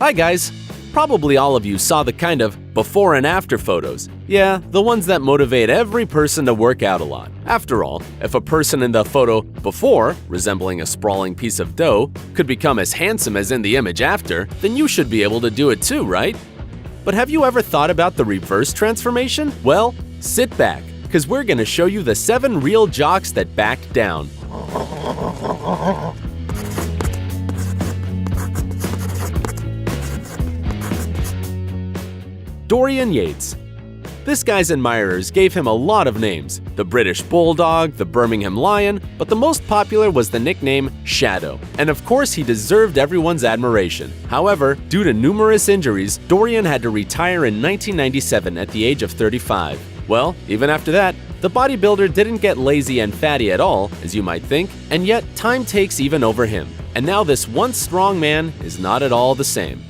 Hi guys! Probably all of you saw the kind of before and after photos. Yeah, the ones that motivate every person to work out a lot. After all, if a person in the photo before, resembling a sprawling piece of dough, could become as handsome as in the image after, then you should be able to do it too, right? But have you ever thought about the reverse transformation? Well, sit back, because we're going to show you the 7 real jocks that backed down. Dorian Yates. This guy's admirers gave him a lot of names: the British Bulldog, the Birmingham Lion, but the most popular was the nickname Shadow. And of course, he deserved everyone's admiration. However, due to numerous injuries, Dorian had to retire in 1997 at the age of 35. Well, even after that, the bodybuilder didn't get lazy and fatty at all, as you might think, and yet time takes even over him. And now this once strong man is not at all the same.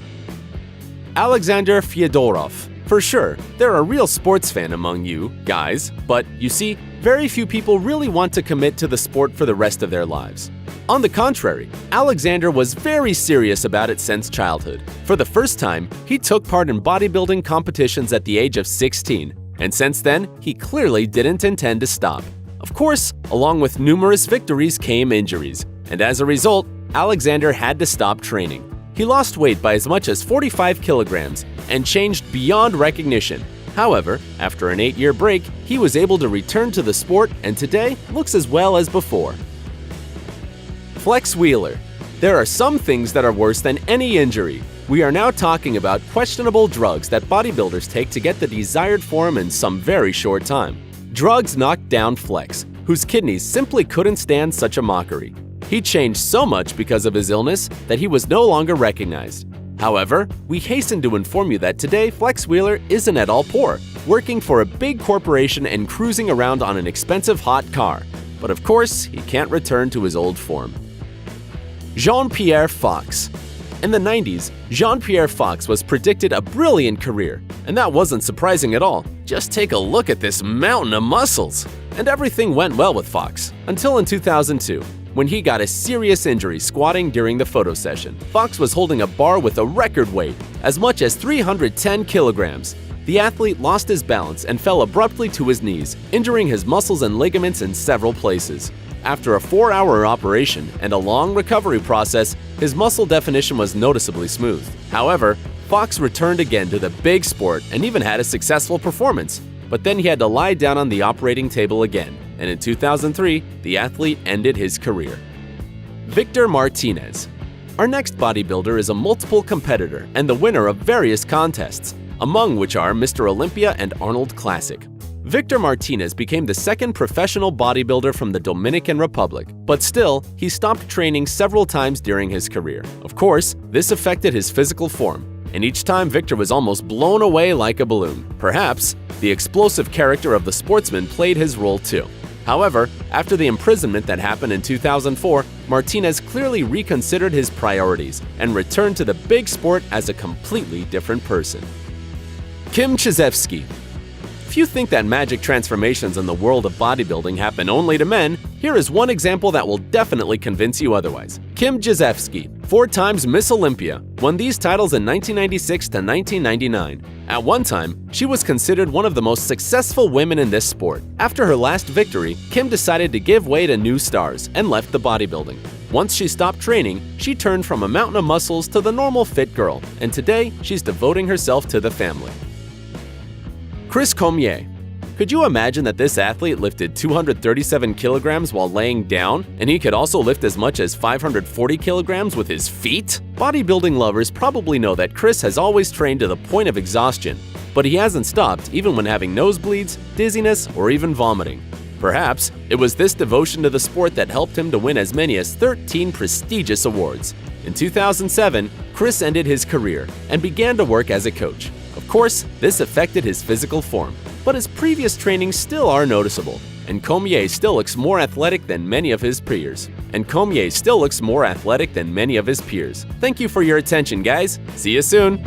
Alexander Fyodorov. For sure, they're a real sports fan among you guys, but you see, very few people really want to commit to the sport for the rest of their lives. On the contrary, Alexander was very serious about it since childhood. For the first time, he took part in bodybuilding competitions at the age of 16, and since then, he clearly didn't intend to stop. Of course, along with numerous victories came injuries, and as a result, Alexander had to stop training. He lost weight by as much as 45 kilograms and changed beyond recognition. However, after an 8-year break, he was able to return to the sport and today looks as well as before. Flex Wheeler. There are some things that are worse than any injury. We are now talking about questionable drugs that bodybuilders take to get the desired form in some very short time. Drugs knocked down Flex, whose kidneys simply couldn't stand such a mockery. He changed so much because of his illness that he was no longer recognized. However, we hasten to inform you that today Flex Wheeler isn't at all poor, working for a big corporation and cruising around on an expensive hot car. But of course, he can't return to his old form. Jean-Pierre Fox. In the 90s, Jean-Pierre Fox was predicted a brilliant career, and that wasn't surprising at all. Just take a look at this mountain of muscles! And everything went well with Fox, until in 2002. When he got a serious injury squatting during the photo session. Fox was holding a bar with a record weight, as much as 310 kilograms. The athlete lost his balance and fell abruptly to his knees, injuring his muscles and ligaments in several places. After a 4-hour operation and a long recovery process, his muscle definition was noticeably smooth. However, Fox returned again to the big sport and even had a successful performance. But then he had to lie down on the operating table again, and in 2003, the athlete ended his career. Victor Martinez. Our next bodybuilder is a multiple competitor and the winner of various contests, among which are Mr. Olympia and Arnold Classic. Victor Martinez became the second professional bodybuilder from the Dominican Republic, but still, he stopped training several times during his career. Of course, this affected his physical form, and each time Victor was almost blown away like a balloon. Perhaps, the explosive character of the sportsman played his role too. However, after the imprisonment that happened in 2004, Martinez clearly reconsidered his priorities and returned to the big sport as a completely different person. Kim Chizevsky. If you think that magic transformations in the world of bodybuilding happen only to men, here is one example that will definitely convince you otherwise. Kim Chizevsky, 4 times Miss Olympia, won these titles in 1996 to 1999. At one time, she was considered one of the most successful women in this sport. After her last victory, Kim decided to give way to new stars and left the bodybuilding. Once she stopped training, she turned from a mountain of muscles to the normal fit girl, and today she's devoting herself to the family. Chris Cormier. Could you imagine that this athlete lifted 237 kilograms while laying down, and he could also lift as much as 540 kilograms with his feet? Bodybuilding lovers probably know that Chris has always trained to the point of exhaustion, but he hasn't stopped even when having nosebleeds, dizziness, or even vomiting. Perhaps it was this devotion to the sport that helped him to win as many as 13 prestigious awards. In 2007, Chris ended his career and began to work as a coach. Of course, this affected his physical form, but his previous trainings still are noticeable, and Cormier still looks more athletic than many of his peers. Thank you for your attention, guys. See you soon!